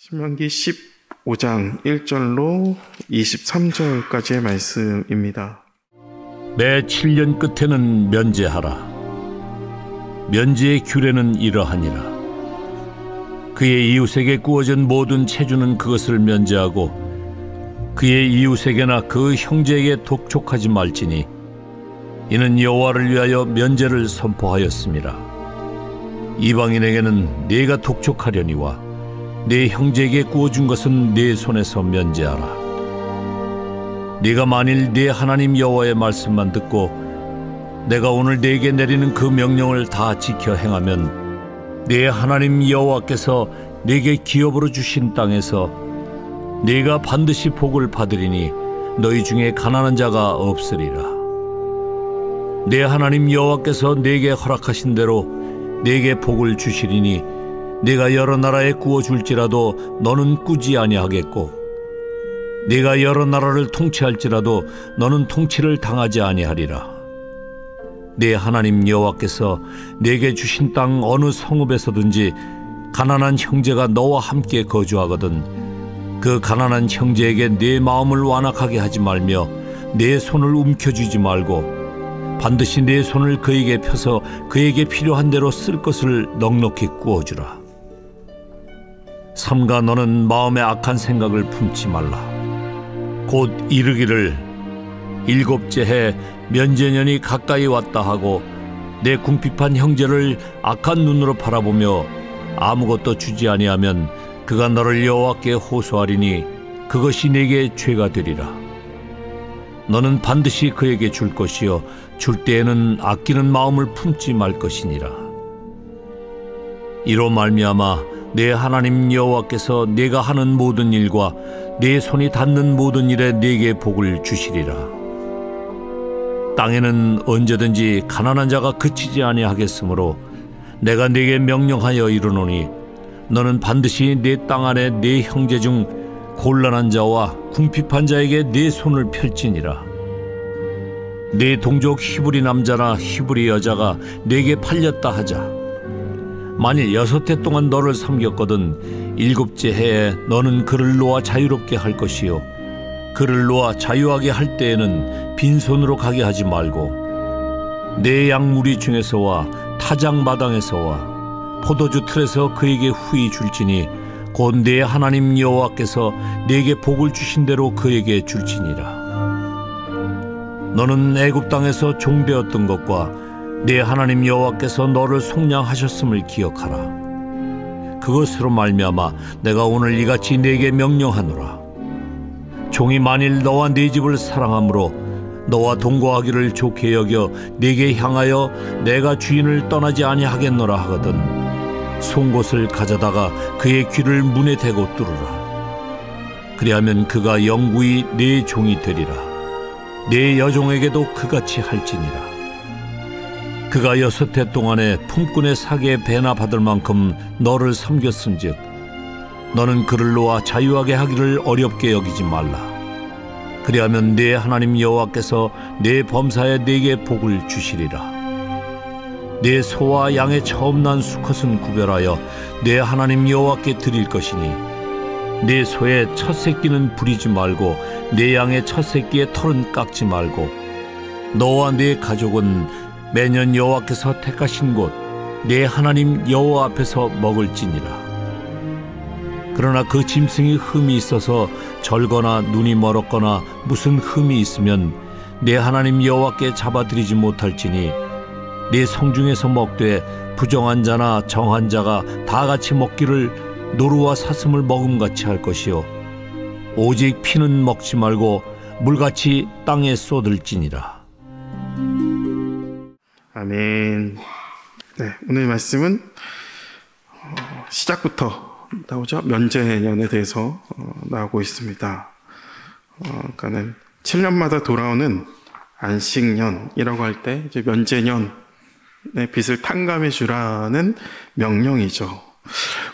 신명기 15장 1절로 23절까지의 말씀입니다. 매 7년 끝에는 면제하라. 면제의 규례는 이러하니라. 그의 이웃에게 구워진 모든 체주는 그것을 면제하고 그의 이웃에게나 그 형제에게 독촉하지 말지니 이는 여호와를 위하여 면제를 선포하였음이라. 이방인에게는 네가 독촉하려니와 네 형제에게 구워준 것은 네 손에서 면제하라. 네가 만일 네 하나님 여호와의 말씀만 듣고 내가 오늘 네게 내리는 그 명령을 다 지켜 행하면 네 하나님 여호와께서 네게 기업으로 주신 땅에서 네가 반드시 복을 받으리니 너희 중에 가난한 자가 없으리라. 네 하나님 여호와께서 네게 허락하신 대로 네게 복을 주시리니 네가 여러 나라에 구워줄지라도 너는 꾸지 아니하겠고 네가 여러 나라를 통치할지라도 너는 통치를 당하지 아니하리라. 네 하나님 여호와께서 네게 주신 땅 어느 성읍에서든지 가난한 형제가 너와 함께 거주하거든 그 가난한 형제에게 네 마음을 완악하게 하지 말며 네 손을 움켜쥐지 말고 반드시 네 손을 그에게 펴서 그에게 필요한 대로 쓸 것을 넉넉히 구워주라. 삼가 너는 마음에 악한 생각을 품지 말라. 곧 이르기를 일곱째 해 면제년이 가까이 왔다 하고 내 궁핍한 형제를 악한 눈으로 바라보며 아무것도 주지 아니하면 그가 너를 여호와께 호소하리니 그것이 네게 죄가 되리라. 너는 반드시 그에게 줄 것이요 줄 때에는 아끼는 마음을 품지 말 것이니라. 이로 말미암아 내 하나님 여호와께서 네가 하는 모든 일과 네 손이 닿는 모든 일에 네게 복을 주시리라. 땅에는 언제든지 가난한 자가 그치지 아니하겠으므로 내가 네게 명령하여 이르노니 너는 반드시 네 땅 안에 네 형제 중 곤란한 자와 궁핍한 자에게 네 손을 펼지니라. 네 동족 히브리 남자나 히브리 여자가 네게 팔렸다 하자. 만일 6해 동안 너를 섬겼거든 7째 해에 너는 그를 놓아 자유롭게 할 것이요 그를 놓아 자유하게 할 때에는 빈손으로 가게 하지 말고 내 양무리 중에서와 타작 마당에서와 포도주 틀에서 그에게 후히 줄지니 곧 내 하나님 여호와께서 네게 복을 주신 대로 그에게 줄지니라. 너는 애굽 땅에서 종되었던 것과 네 하나님 여호와께서 너를 속량하셨음을 기억하라. 그것으로 말미암아 내가 오늘 이같이 네게 명령하노라. 종이 만일 너와 네 집을 사랑함으로 너와 동거하기를 좋게 여겨 네게 향하여 내가 주인을 떠나지 아니하겠노라 하거든 송곳을 가져다가 그의 귀를 문에 대고 뚫으라. 그리하면 그가 영구히 네 종이 되리라. 네 여종에게도 그같이 할지니라. 그가 6해 동안에 품꾼의 사기에 배나 받을 만큼 너를 섬겼은즉 너는 그를 놓아 자유하게 하기를 어렵게 여기지 말라. 그리하면 네 하나님 여호와께서 네 범사에 네게 복을 주시리라. 네 소와 양의 처음 난 수컷은 구별하여 네 하나님 여호와께 드릴 것이니 네 소의 첫 새끼는 부리지 말고 네 양의 첫 새끼의 털은 깎지 말고 너와 네 가족은 매년 여호와께서 택하신 곳 내 하나님 여호와 앞에서 먹을지니라. 그러나 그 짐승이 흠이 있어서 절거나 눈이 멀었거나 무슨 흠이 있으면 내 하나님 여호와께 잡아드리지 못할지니 네 성중에서 먹되 부정한 자나 정한 자가 다 같이 먹기를 노루와 사슴을 먹음같이 할 것이요 오직 피는 먹지 말고 물같이 땅에 쏟을지니라. 아멘. 네, 오늘 말씀은 시작부터 나오죠. 면제년에 대해서 나오고 있습니다. 그러니까는 7년마다 돌아오는 안식년이라고 할 때 이제 면제년의 빚을 탕감해 주라는 명령이죠.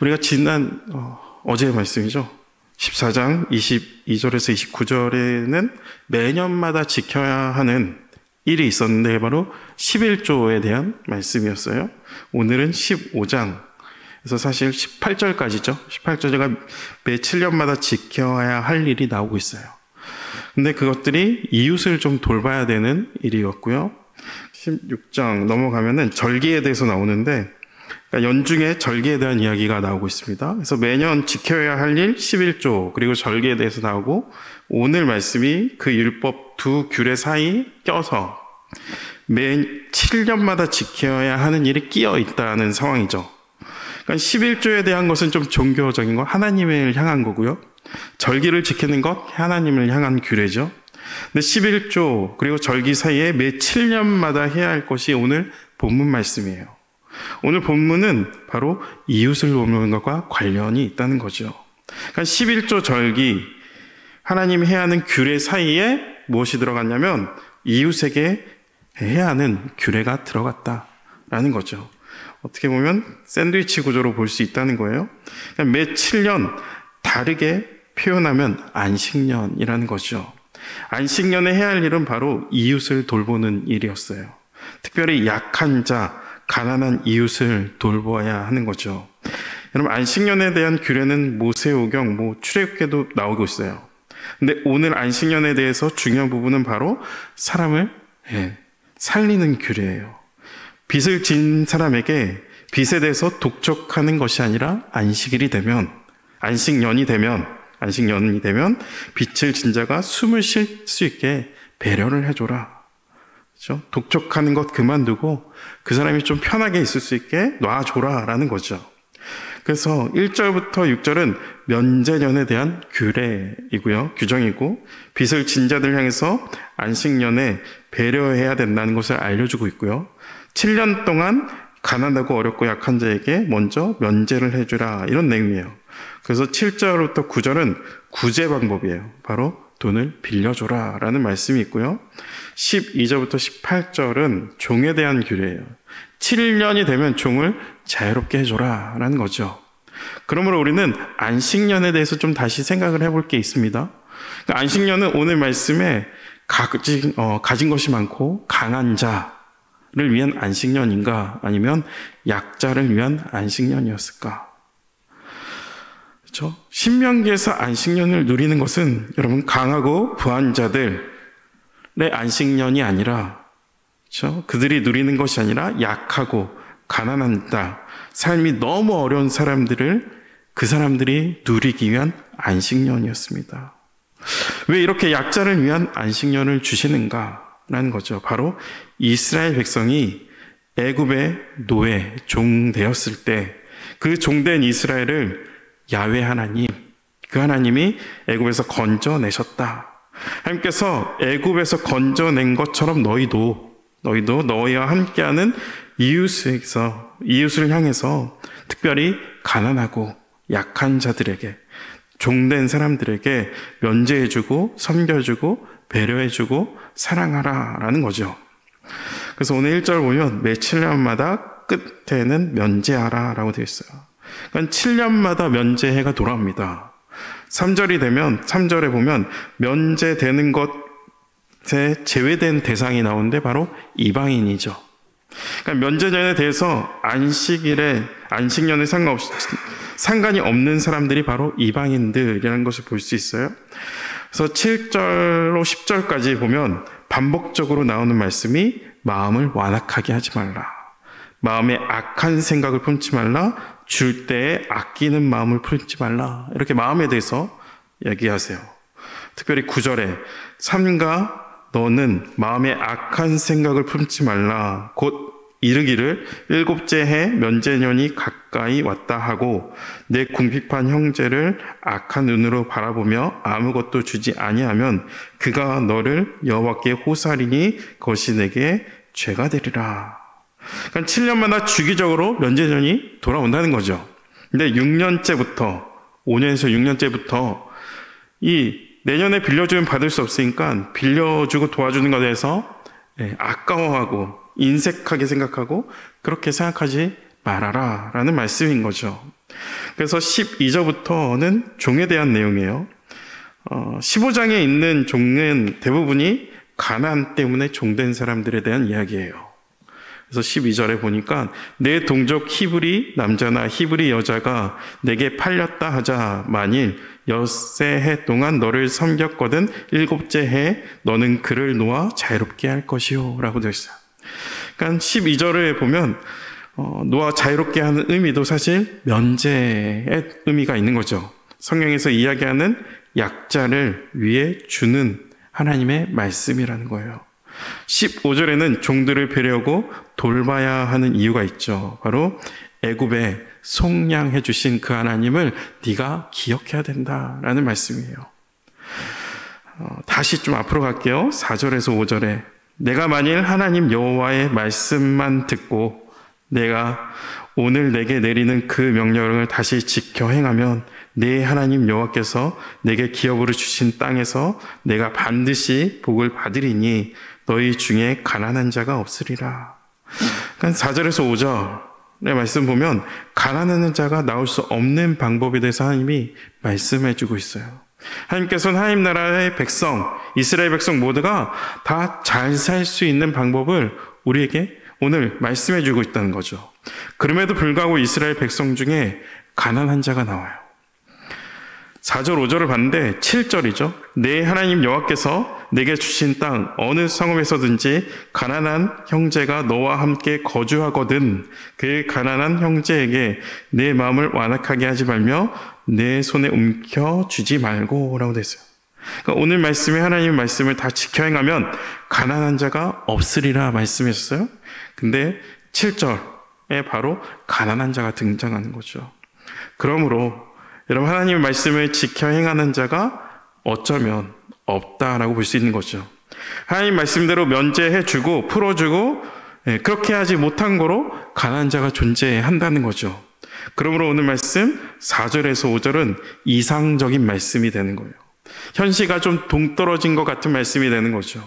우리가 지난 어제의 말씀이죠. 14장 22절에서 29절에는 매년마다 지켜야 하는 일이 있었는데 바로 11조에 대한 말씀이었어요. 오늘은 15장에서 그래서 사실 18절까지죠. 18절가 매 7년마다 지켜야 할 일이 나오고 있어요. 근데 그것들이 이웃을 좀 돌봐야 되는 일이었고요. 16장 넘어가면은 절기에 대해서 나오는데, 그러니까 연중에 절기에 대한 이야기가 나오고 있습니다. 그래서 매년 지켜야 할 일 11조, 그리고 절기에 대해서 나오고, 오늘 말씀이 그 율법 두 규례 사이 껴서 매 7년마다 지켜야 하는 일이 끼어 있다는 상황이죠. 그러니까 11조에 대한 것은 좀 종교적인 거, 하나님을 향한 거고요. 절기를 지키는 것, 하나님을 향한 규례죠. 근데 11조 그리고 절기 사이에 매 7년마다 해야 할 것이 오늘 본문 말씀이에요. 오늘 본문은 바로 이웃을 돕는 것과 관련이 있다는 거죠. 그러니까 11조 절기, 하나님이 해야 하는 규례 사이에 무엇이 들어갔냐면 이웃에게 해야 하는 규례가 들어갔다라는 거죠. 어떻게 보면 샌드위치 구조로 볼 수 있다는 거예요. 그러니까 매 7년 다르게 표현하면 안식년이라는 거죠. 안식년에 해야 할 일은 바로 이웃을 돌보는 일이었어요. 특별히 약한 자, 가난한 이웃을 돌보아야 하는 거죠. 여러분, 안식년에 대한 규례는 모세오경, 출애굽기에도 나오고 있어요. 근데 오늘 안식년에 대해서 중요한 부분은 바로 사람을 살리는 규례예요. 빚을 진 사람에게 빚에 대해서 독촉하는 것이 아니라 안식년이 되면 빚을 진 자가 숨을 쉴 수 있게 배려를 해줘라. 그렇죠? 독촉하는 것 그만두고 그 사람이 좀 편하게 있을 수 있게 놔줘라라는 거죠. 그래서 1절부터 6절은 면제년에 대한 규정이고 빚을 진 자들 향해서 안식년에 배려해야 된다는 것을 알려주고 있고요. 7년 동안 가난하고 어렵고 약한 자에게 먼저 면제를 해주라, 이런 내용이에요. 그래서 7절부터 9절은 구제 방법이에요. 바로 돈을 빌려줘라 라는 말씀이 있고요. 12절부터 18절은 종에 대한 규례예요. 7년이 되면 종을 자유롭게 해줘라 라는 거죠. 그러므로 우리는 안식년에 대해서 좀 다시 생각을 해볼 게 있습니다. 그러니까 안식년은 오늘 말씀에 가진 것이 많고 강한 자를 위한 안식년인가, 아니면 약자를 위한 안식년이었을까? 그렇죠? 신명기에서 안식년을 누리는 것은 여러분 강하고 부한 자들의 안식년이 아니라, 그렇죠? 그들이 누리는 것이 아니라 약하고 가난한 자, 삶이 너무 어려운 그 사람들이 누리기 위한 안식년이었습니다. 왜 이렇게 약자를 위한 안식년을 주시는가라는 거죠. 바로 이스라엘 백성이 애굽의 노예, 종 되었을 때 그 종된 이스라엘을 야훼 하나님, 그 하나님이 애굽에서 건져내셨다. 하나님께서 애굽에서 건져낸 것처럼 너희도 너희와 함께하는 이웃을 향해서 특별히 가난하고 약한 자들에게, 종된 사람들에게 면제해주고 섬겨주고 배려해주고 사랑하라라는 거죠. 그래서 오늘 1절 보면 매 7년마다 끝에는 면제하라라고 되어 있어요. 그러니까 7년마다 면제해가 돌아옵니다. 3절에 보면 면제되는 것에 제외된 대상이 나오는데 바로 이방인이죠. 그러니까 면제년에 대해서 안식년에 상관이 없는 사람들이 바로 이방인들이라는 것을 볼 수 있어요. 그래서 7절로 10절까지 보면 반복적으로 나오는 말씀이 마음을 완악하게 하지 말라, 마음에 악한 생각을 품지 말라, 줄 때에 아끼는 마음을 품지 말라, 이렇게 마음에 대해서 얘기하세요. 특별히 9절에 삼가 너는 마음에 악한 생각을 품지 말라, 곧 이르기를 일곱째 해 면제년이 가까이 왔다 하고 내 궁핍한 형제를 악한 눈으로 바라보며 아무것도 주지 아니하면 그가 너를 여호와께 호사리니 그것이 내게 죄가 되리라. 그러니까 7년마다 주기적으로 면제년이 돌아온다는 거죠. 근데 5년에서 6년째부터 이 내년에 빌려주면 받을 수 없으니까 빌려주고 도와주는 것에 대해서 아까워하고 인색하게 생각하고 그렇게 생각하지 말아라 라는 말씀인 거죠. 그래서 12절부터는 종에 대한 내용이에요. 15장에 있는 종은 대부분이 가난 때문에 종된 사람들에 대한 이야기예요. 그래서 12절에 보니까 내 동족 히브리 남자나 히브리 여자가 내게 팔렸다 하자 만일 13해 동안 너를 섬겼거든 7째 해 너는 그를 놓아 자유롭게 할 것이요 라고 되어 있어요. 그러니까 12절에 보면 놓아 자유롭게 하는 의미도 사실 면제의 의미가 있는 거죠. 성경에서 이야기하는 약자를 위해 주는 하나님의 말씀이라는 거예요. 15절에는 종들을 배려하고 돌봐야 하는 이유가 있죠. 바로 애굽에 속량해 주신 그 하나님을 네가 기억해야 된다라는 말씀이에요. 다시 좀 앞으로 갈게요. 4절에서 5절에 내가 만일 하나님 여호와의 말씀만 듣고 내가 오늘 내게 내리는 그 명령을 다시 지켜 행하면 내 하나님 여호와께서 내게 기업으로 주신 땅에서 내가 반드시 복을 받으리니 너희 중에 가난한 자가 없으리라. 그러니까 4절에서 5절의 말씀 보면 가난한 자가 나올 수 없는 방법에 대해서 하나님이 말씀해 주고 있어요. 하나님께서는 하나님 나라의 백성, 이스라엘 백성 모두가 다 잘 살 수 있는 방법을 우리에게 오늘 말씀해 주고 있다는 거죠. 그럼에도 불구하고 이스라엘 백성 중에 가난한 자가 나와요. 4절, 5절을 봤는데 7절이죠. 내 하나님 여호와께서 내게 주신 땅 어느 성읍에서든지 가난한 형제가 너와 함께 거주하거든 그 가난한 형제에게 내 마음을 완악하게 하지 말며 내 손에 움켜주지 말고 라고 됐어요. 그러니까 오늘 말씀에 하나님의 말씀을 다 지켜 행하면 가난한 자가 없으리라 말씀했어요. 근데 7절에 바로 가난한 자가 등장하는 거죠. 그러므로 여러분 하나님의 말씀을 지켜 행하는 자가 어쩌면 없다라고 볼 수 있는 거죠. 하나님 말씀대로 면제해주고 풀어주고 그렇게 하지 못한 거로 가난한 자가 존재한다는 거죠. 그러므로 오늘 말씀 4절에서 5절은 이상적인 말씀이 되는 거예요. 현시가 좀 동떨어진 것 같은 말씀이 되는 거죠.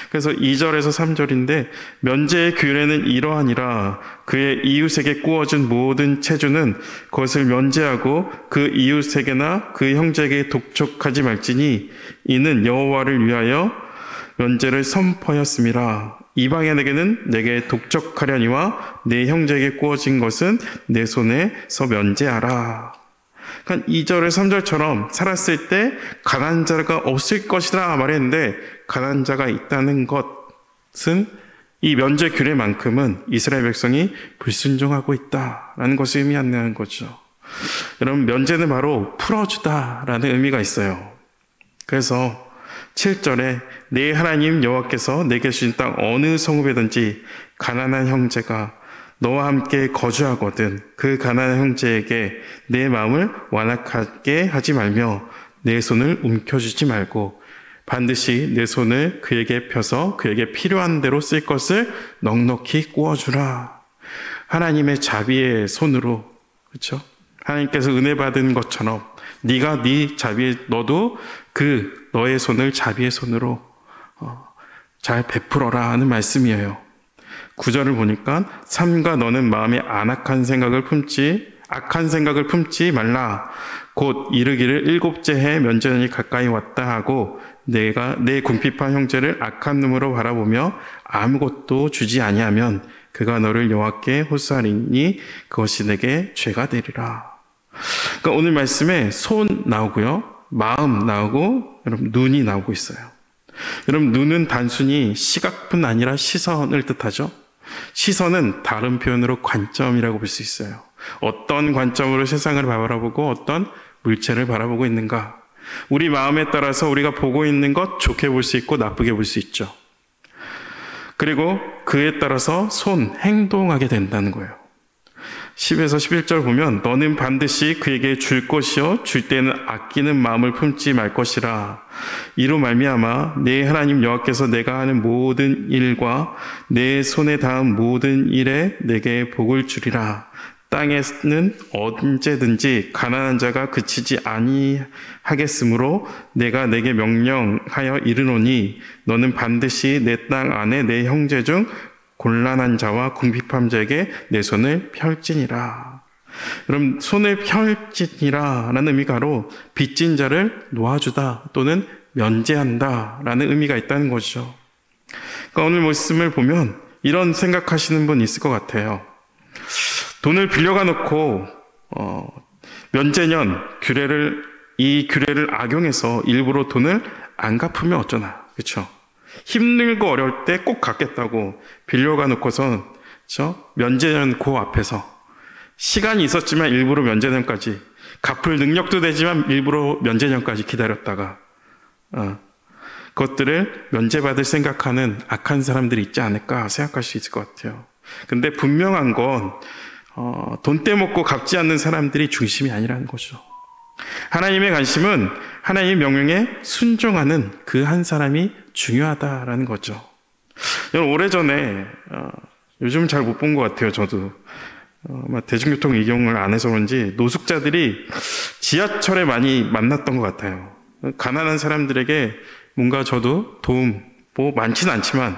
그래서 2절에서 3절인데 면제의 규례는 이러하니라 그의 이웃에게 꾸어진 모든 체주는 그것을 면제하고 그 이웃에게나 그 형제에게 독촉하지 말지니 이는 여호와를 위하여 면제를 선포하였음이라. 이방인에게는 내게 독촉하려니와 내 형제에게 꾸어진 것은 내 손에서 면제하라. 그러니까 2절에 3절처럼 살았을 때 가난한 자가 없을 것이라 말했는데 가난한 자가 있다는 것은 이 면제 규례만큼은 이스라엘 백성이 불순종하고 있다라는 것을 의미하는 거죠. 여러분 면제는 바로 풀어주다라는 의미가 있어요. 그래서 7절에 내 하나님 여호와께서 내게 주신 땅 어느 성읍에든지 가난한 형제가 너와 함께 거주하거든 그 가난한 형제에게 내 마음을 완악하게 하지 말며 내 손을 움켜주지 말고 반드시 내 손을 그에게 펴서 그에게 필요한 대로 쓸 것을 넉넉히 꾸어주라. 하나님의 자비의 손으로, 그렇죠? 하나님께서 은혜 받은 것처럼 네가 네 자비에 너도 그 너의 손을 자비의 손으로 잘 베풀어라 하는 말씀이에요. 9절을 보니까 삼가 너는 마음에 악한 생각을 품지 말라. 곧 이르기를 7째 해 면제년이 가까이 왔다 하고 내가 내 궁핍한 형제를 악한 눈으로 바라보며 아무것도 주지 아니하면 그가 너를 여호와께 호소하리니 그것이 내게 죄가 되리라. 그러니까 오늘 말씀에 손 나오고요, 마음 나오고 여러분 눈이 나오고 있어요. 여러분 눈은 단순히 시각뿐 아니라 시선을 뜻하죠. 시선은 다른 표현으로 관점이라고 볼 수 있어요. 어떤 관점으로 세상을 바라보고 어떤 물체를 바라보고 있는가. 우리 마음에 따라서 우리가 보고 있는 것 좋게 볼 수 있고 나쁘게 볼 수 있죠. 그리고 그에 따라서 행동하게 된다는 거예요. 10에서 11절 보면 너는 반드시 그에게 줄 것이요 줄 때는 아끼는 마음을 품지 말 것이라. 이로 말미암아 내 하나님 여호와께서 내가 하는 모든 일과 내 손에 닿은 모든 일에 내게 복을 주리라. 땅에는 언제든지 가난한 자가 그치지 아니하겠으므로 내가 내게 명령하여 이르노니 너는 반드시 내 땅 안에 내 형제 중 곤란한 자와 궁핍한 자에게 내 손을 펼지니라. 그럼 손을 펼지니라 라는 의미가 바로 빚진 자를 놓아주다 또는 면제한다 라는 의미가 있다는 거죠. 그러니까 오늘 말씀을 보면 이런 생각하시는 분 있을 것 같아요. 돈을 빌려가 놓고 면제년 이 규례를 악용해서 일부러 돈을 안 갚으면 어쩌나, 그렇죠? 힘들고 어려울 때 꼭 갚겠다고 빌려가 놓고선 면제년 그 앞에서 시간이 있었지만 일부러 면제년까지, 갚을 능력도 되지만 일부러 면제년까지 기다렸다가 그것들을 면제받을 생각하는 악한 사람들이 있지 않을까 생각할 수 있을 것 같아요. 근데 분명한 건 돈 떼먹고 갚지 않는 사람들이 중심이 아니라는 거죠. 하나님의 관심은 하나님의 명령에 순종하는 그 한 사람이 중요하다라는 거죠. 여러분, 오래전에 요즘 잘 못 본 것 같아요. 저도 대중교통 이용을 안 해서 그런지 노숙자들이 지하철에 많이 만났던 것 같아요. 가난한 사람들에게 뭔가 저도 도움, 많지는 않지만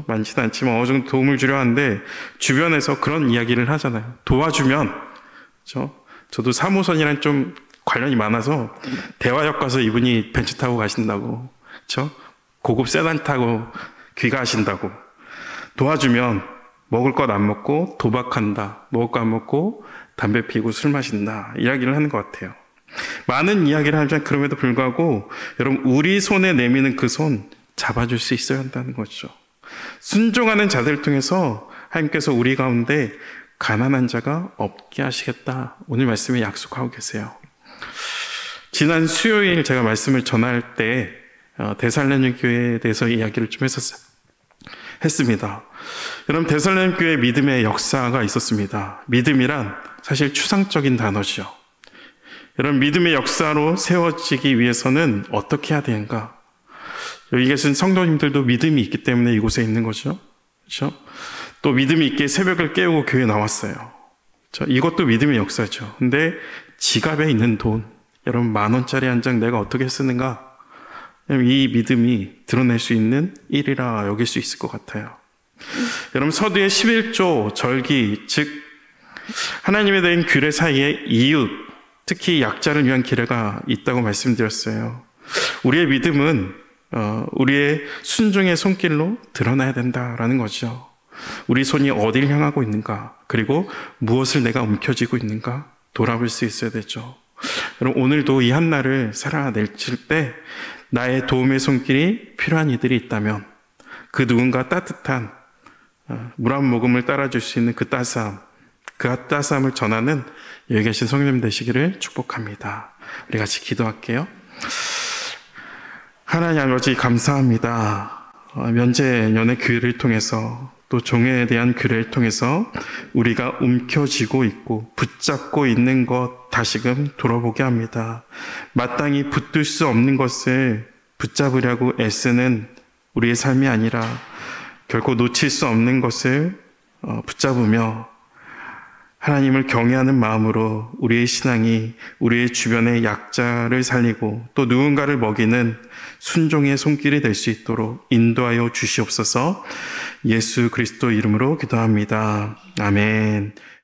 어느 정도 도움을 주려 하는데 주변에서 그런 이야기를 하잖아요. 도와주면 저도 3호선이랑 좀 관련이 많아서 대화역 가서 이분이 벤츠 타고 가신다고, 고급 세단 타고 귀가하신다고, 도와주면 먹을 것 안 먹고 도박한다, 먹을 거 안 먹고 담배 피우고 술 마신다, 이야기를 하는 것 같아요. 많은 이야기를 하지만 그럼에도 불구하고 여러분, 우리 손에 내미는 그 손 잡아줄 수 있어야 한다는 거죠. 순종하는 자들을 통해서 하나님께서 우리 가운데 가난한 자가 없게 하시겠다, 오늘 말씀에 약속하고 계세요. 지난 수요일 제가 말씀을 전할 때 데살로니가 교회에 대해서 이야기를 좀 했습니다. 여러분, 데살로니가 교회에 믿음의 역사가 있었습니다. 믿음이란 사실 추상적인 단어죠. 여러분, 믿음의 역사로 세워지기 위해서는 어떻게 해야 되는가? 여기 계신 성도님들도 믿음이 있기 때문에 이곳에 있는 거죠. 그렇죠? 또 믿음이 있게 새벽을 깨우고 교회에 나왔어요. 이것도 믿음의 역사죠. 근데 지갑에 있는 돈, 여러분 10,000원짜리 한 장 내가 어떻게 쓰는가? 이 믿음이 드러낼 수 있는 일이라 여길 수 있을 것 같아요. 여러분, 서두에 11조 절기, 즉 하나님에 대한 규례 사이에 이웃, 특히 약자를 위한 규례가 있다고 말씀드렸어요. 우리의 믿음은 우리의 순종의 손길로 드러나야 된다라는 거죠. 우리 손이 어딜 향하고 있는가, 그리고 무엇을 내가 움켜쥐고 있는가 돌아볼 수 있어야 되죠. 여러분, 오늘도 이 한날을 살아낼 때 나의 도움의 손길이 필요한 이들이 있다면 그 누군가 따뜻한 물 한 모금을 따라줄 수 있는 그 따스함을 전하는 여기 계신 성도님 되시기를 축복합니다. 우리 같이 기도할게요. 하나님 아버지, 감사합니다. 면제년의 규례를 통해서, 또 종에 대한 규례를 통해서 우리가 움켜쥐고 있고 붙잡고 있는 것 다시금 돌아보게 합니다. 마땅히 붙들 수 없는 것을 붙잡으려고 애쓰는 우리의 삶이 아니라 결코 놓칠 수 없는 것을 붙잡으며 하나님을 경외하는 마음으로 우리의 신앙이 우리의 주변의 약자를 살리고 또 누군가를 먹이는 순종의 손길이 될 수 있도록 인도하여 주시옵소서. 예수 그리스도 이름으로 기도합니다. 아멘.